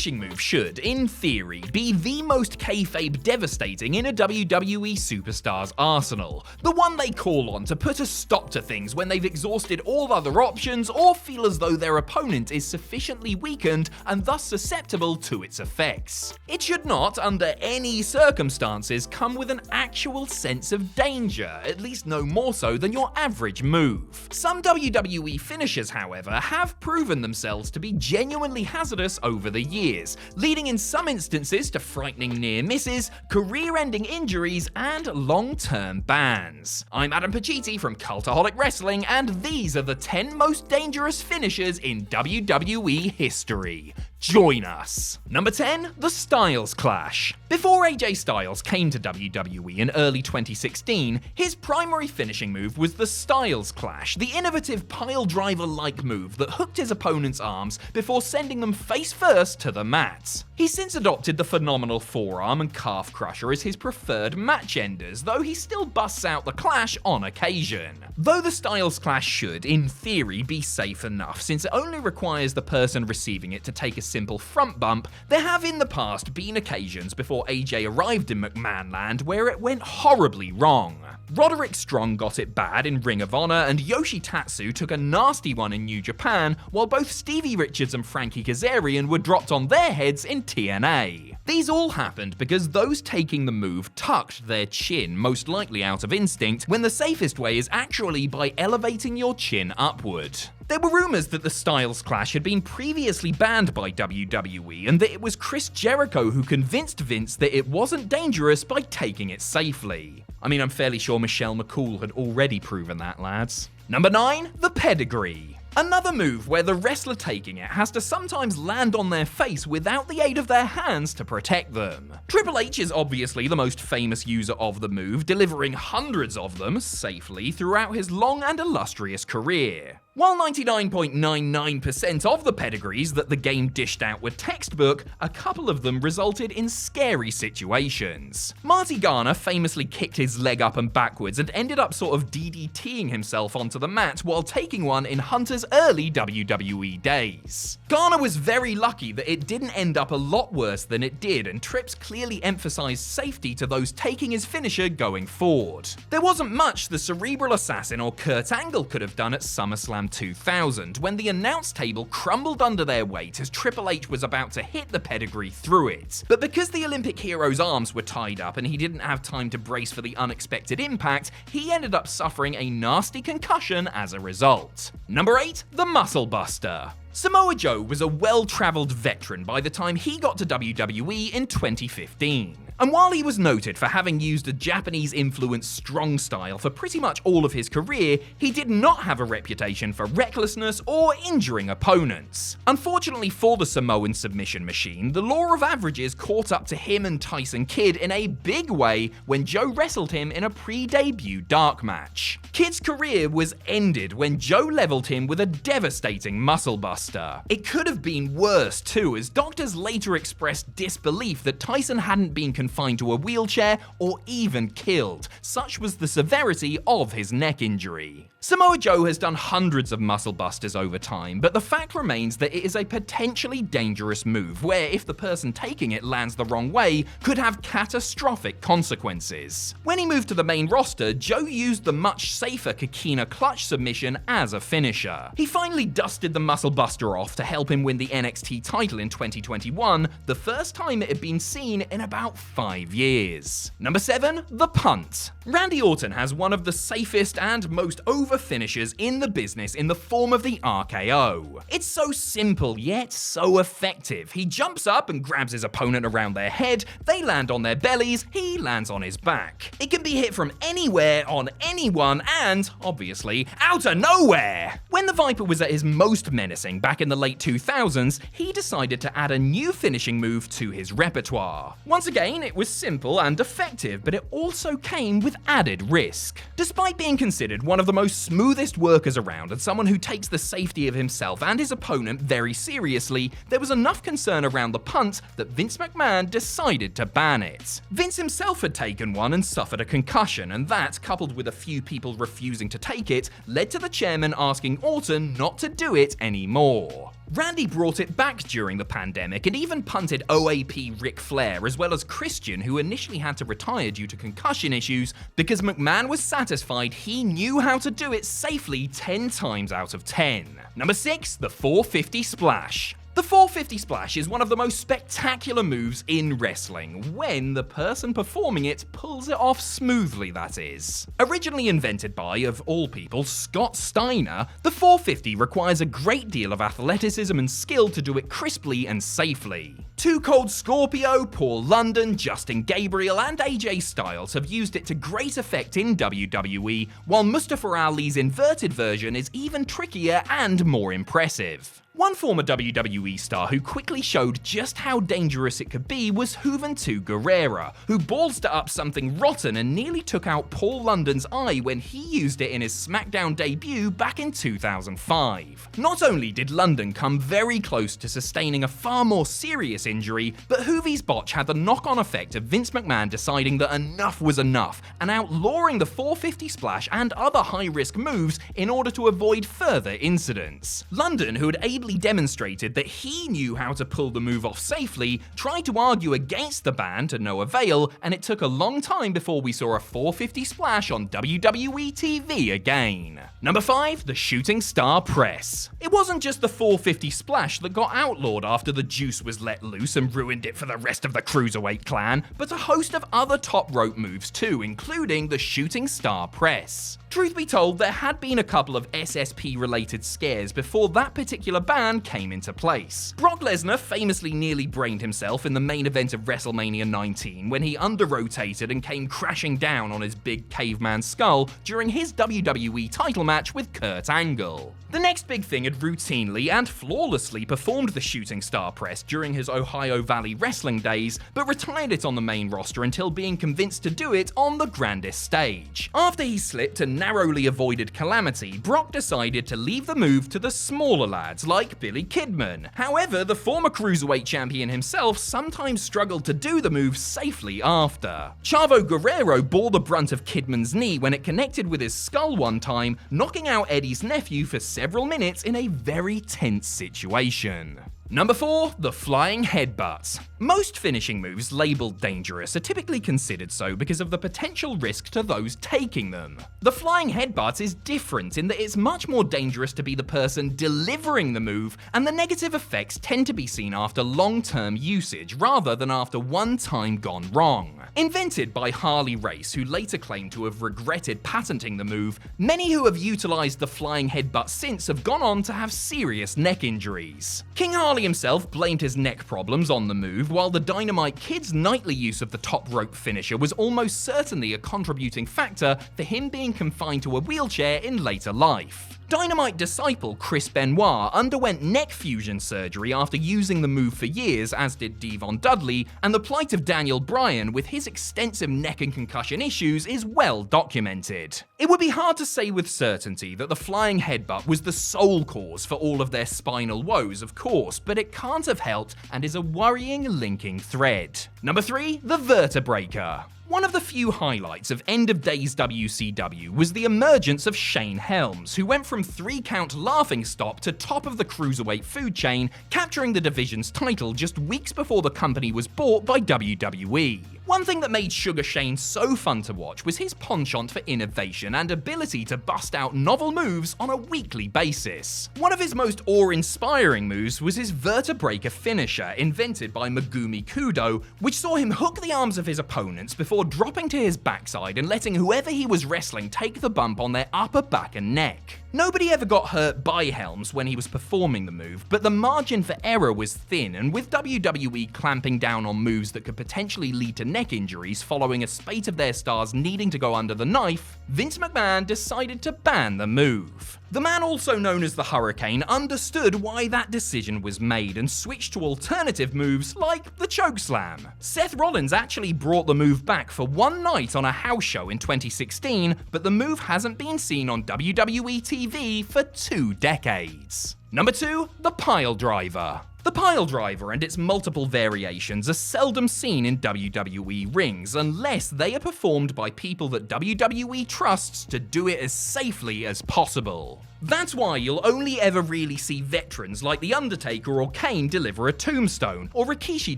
finishing move should, in theory, be the most kayfabe devastating in a WWE superstar's arsenal. The one they call on to put a stop to things when they've exhausted all other options or feel as though their opponent is sufficiently weakened and thus susceptible to its effects. It should not, under any circumstances, come with an actual sense of danger, at least no more so than your average move. Some WWE finishers, however, have proven themselves to be genuinely hazardous over the years, leading in some instances to frightening near misses, career-ending injuries, and long-term bans. I'm Adam Pacitti from Cultaholic Wrestling, and these are the 10 most dangerous finishers in WWE history. Join us. Number 10, the Styles Clash. Before AJ Styles came to WWE in early 2016, his primary finishing move was the Styles Clash, the innovative Piledriver-like move that hooked his opponent's arms before sending them face first to the mat. He's since adopted the phenomenal forearm and calf crusher as his preferred match enders, though he still busts out the Clash on occasion. Though the Styles Clash should, in theory, be safe enough, since it only requires the person receiving it to take a simple front bump, there have in the past been occasions before AJ arrived in McMahon land where it went horribly wrong. Roderick Strong got it bad in Ring of Honor, and Yoshitatsu took a nasty one in New Japan, while both Stevie Richards and Frankie Kazarian were dropped on their heads in TNA. These all happened because those taking the move tucked their chin, most likely out of instinct, when the safest way is actually by elevating your chin upward. There were rumors that the Styles Clash had been previously banned by WWE, and that it was Chris Jericho who convinced Vince that it wasn't dangerous by taking it safely. I mean, I'm fairly sure Michelle McCool had already proven that, lads. Number 9, the Pedigree. Another move where the wrestler taking it has to sometimes land on their face without the aid of their hands to protect them. Triple H is obviously the most famous user of the move, delivering hundreds of them safely throughout his long and illustrious career. While 99.99% of the pedigrees that the game dished out were textbook, a couple of them resulted in scary situations. Marty Garner famously kicked his leg up and backwards and ended up sort of DDTing himself onto the mat while taking one in Hunter's early WWE days. Garner was very lucky that it didn't end up a lot worse than it did, and Trips clearly emphasized safety to those taking his finisher going forward. There wasn't much the Cerebral Assassin or Kurt Angle could have done at SummerSlam 2000, when the announce table crumbled under their weight as Triple H was about to hit the pedigree through it. But because the Olympic hero's arms were tied up and he didn't have time to brace for the unexpected impact, he ended up suffering a nasty concussion as a result. Number 8, the Muscle Buster. Samoa Joe was a well-traveled veteran by the time he got to WWE in 2015. And while he was noted for having used a Japanese-influenced strong style for pretty much all of his career, he did not have a reputation for recklessness or injuring opponents. Unfortunately for the Samoan submission machine, the law of averages caught up to him and Tyson Kidd in a big way when Joe wrestled him in a pre-debut dark match. Kidd's career was ended when Joe leveled him with a devastating muscle buster. It could have been worse too, as doctors later expressed disbelief that Tyson hadn't been confined to a wheelchair or even killed. Such was the severity of his neck injury. Samoa Joe has done hundreds of muscle busters over time, but the fact remains that it is a potentially dangerous move where, if the person taking it lands the wrong way, could have catastrophic consequences. When he moved to the main roster, Joe used the much safer Kikina clutch submission as a finisher. He finally dusted the muscle buster off to help him win the NXT title in 2021, the first time it had been seen in about 5 years. Number 7, the punt. Randy Orton has one of the safest and most over finishes in the business in the form of the RKO. It's so simple yet so effective. He jumps up and grabs his opponent around their head, they land on their bellies, he lands on his back. It can be hit from anywhere on anyone and, obviously, out of nowhere. When the Viper was at his most menacing back in the late 2000s, he decided to add a new finishing move to his repertoire. Once again, it was simple and effective, but it also came with added risk. Despite being considered one of the most smoothest workers around and someone who takes the safety of himself and his opponent very seriously, there was enough concern around the punt that Vince McMahon decided to ban it. Vince himself had taken one and suffered a concussion, and that, coupled with a few people refusing to take it, led to the chairman asking Orton not to do it anymore. Randy brought it back during the pandemic and even punted OAP Ric Flair as well as Christian, who initially had to retire due to concussion issues, because McMahon was satisfied he knew how to do it safely 10 times out of 10. Number 6, the 450 Splash. The 450 Splash is one of the most spectacular moves in wrestling, when the person performing it pulls it off smoothly, that is. Originally invented by, of all people, Scott Steiner, the 450 requires a great deal of athleticism and skill to do it crisply and safely. Too Cold Scorpio, Paul London, Justin Gabriel, and AJ Styles have used it to great effect in WWE, while Mustafa Ali's inverted version is even trickier and more impressive. One former WWE star who quickly showed just how dangerous it could be was Juventud Guerrera, who ballsed up something rotten and nearly took out Paul London's eye when he used it in his SmackDown debut back in 2005. Not only did London come very close to sustaining a far more serious injury, but Juvi's botch had the knock-on effect of Vince McMahon deciding that enough was enough and outlawing the 450 Splash and other high-risk moves in order to avoid further incidents. London, who had ably demonstrated that he knew how to pull the move off safely, tried to argue against the ban to no avail, and it took a long time before we saw a 450 Splash on WWE TV again. Number 5, the Shooting Star Press. It wasn't just the 450 Splash that got outlawed after the juice was let loose and ruined it for the rest of the Cruiserweight clan, but a host of other top rope moves too, including the Shooting Star Press. Truth be told, there had been a couple of SSP-related scares before that particular ban came into place. Brock Lesnar famously nearly brained himself in the main event of WrestleMania 19 when he under-rotated and came crashing down on his big caveman skull during his WWE title match with Kurt Angle. The next big thing had routinely and flawlessly performed the Shooting Star Press during his Ohio Valley wrestling days, but retired it on the main roster until being convinced to do it on the grandest stage. After he slipped and narrowly avoided calamity, Brock decided to leave the move to the smaller lads like Billy Kidman. However, the former Cruiserweight champion himself sometimes struggled to do the move safely after. Chavo Guerrero bore the brunt of Kidman's knee when it connected with his skull one time, knocking out Eddie's nephew for several minutes in a very tense situation. Number 4, the Flying Headbutt. Most finishing moves labeled dangerous are typically considered so because of the potential risk to those taking them. The Flying Headbutt is different in that it's much more dangerous to be the person delivering the move, and the negative effects tend to be seen after long-term usage rather than after one time gone wrong. Invented by Harley Race, who later claimed to have regretted patenting the move, many who have utilized the Flying Headbutt since have gone on to have serious neck injuries. King Harley himself blamed his neck problems on the move, while the Dynamite Kid's nightly use of the top rope finisher was almost certainly a contributing factor for him being confined to a wheelchair in later life. Dynamite disciple Chris Benoit underwent neck fusion surgery after using the move for years, as did Devon Dudley, and the plight of Daniel Bryan with his extensive neck and concussion issues is well documented. It would be hard to say with certainty that the Flying Headbutt was the sole cause for all of their spinal woes, of course, but it can't have helped and is a worrying linking thread. Number 3, the Vertebreaker. One of the few highlights of End of Days WCW was the emergence of Shane Helms, who went from 3-count laughingstock to top of the cruiserweight food chain, capturing the division's title just weeks before the company was bought by WWE. One thing that made Sugar Shane so fun to watch was his penchant for innovation and ability to bust out novel moves on a weekly basis. One of his most awe-inspiring moves was his Vertebreaker finisher, invented by Megumi Kudo, which saw him hook the arms of his opponents before dropping to his backside and letting whoever he was wrestling take the bump on their upper back and neck. Nobody ever got hurt by Helms when he was performing the move, but the margin for error was thin, and with WWE clamping down on moves that could potentially lead to neck injuries following a spate of their stars needing to go under the knife, Vince McMahon decided to ban the move. The man also known as the Hurricane understood why that decision was made and switched to alternative moves like the chokeslam. Seth Rollins actually brought the move back for one night on a house show in 2016, but the move hasn't been seen on WWE TV for 2 decades. Number 2, the Piledriver. The Piledriver and its multiple variations are seldom seen in WWE rings unless they are performed by people that WWE trusts to do it as safely as possible. That's why you'll only ever really see veterans like The Undertaker or Kane deliver a tombstone, or Rikishi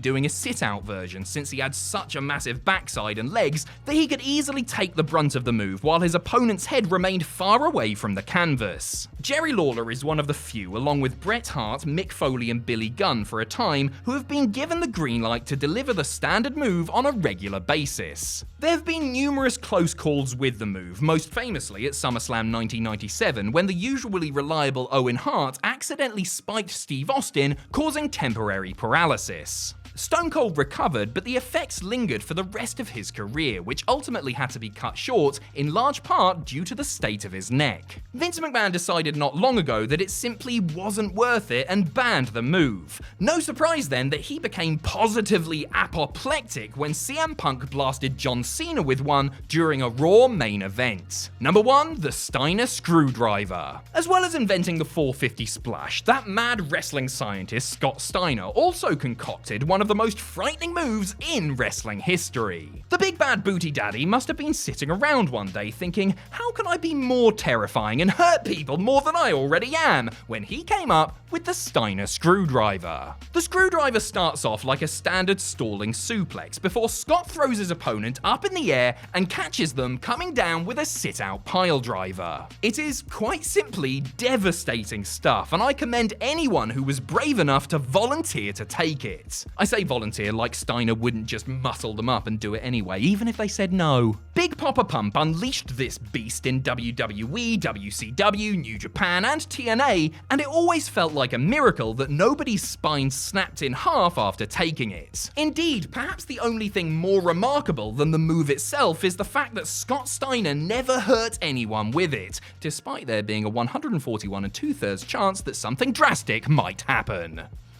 doing a sit-out version since he had such a massive backside and legs that he could easily take the brunt of the move while his opponent's head remained far away from the canvas. Jerry Lawler is one of the few, along with Bret Hart, Mick Foley and Billy Gunn for a time, who have been given the green light to deliver the standard move on a regular basis. There have been numerous close calls with the move, most famously at SummerSlam 1997 when the usually reliable Owen Hart accidentally spiked Steve Austin, causing temporary paralysis. Stone Cold recovered, but the effects lingered for the rest of his career, which ultimately had to be cut short, in large part due to the state of his neck. Vince McMahon decided not long ago that it simply wasn't worth it and banned the move. No surprise then that he became positively apoplectic when CM Punk blasted John Cena with one during a Raw main event. Number 1, the Steiner Screwdriver. As well as inventing the 450 splash, that mad wrestling scientist Scott Steiner also concocted one of the most frightening moves in wrestling history. The big bad booty daddy must have been sitting around one day thinking, how can I be more terrifying and hurt people more than I already am, when he came up with the Steiner Screwdriver. The Screwdriver starts off like a standard stalling suplex before Scott throws his opponent up in the air and catches them coming down with a sit-out piledriver. It is quite simply devastating stuff, and I commend anyone who was brave enough to volunteer to take it. I say volunteer like Steiner wouldn't just muscle them up and do it anyway, even if they said no. Big Papa Pump unleashed this beast in WWE, WCW, New Japan, and TNA, and it always felt like a miracle that nobody's spine snapped in half after taking it. Indeed, perhaps the only thing more remarkable than the move itself is the fact that Scott Steiner never hurt anyone with it, despite there being a 141 2/3 chance that something drastic might happen.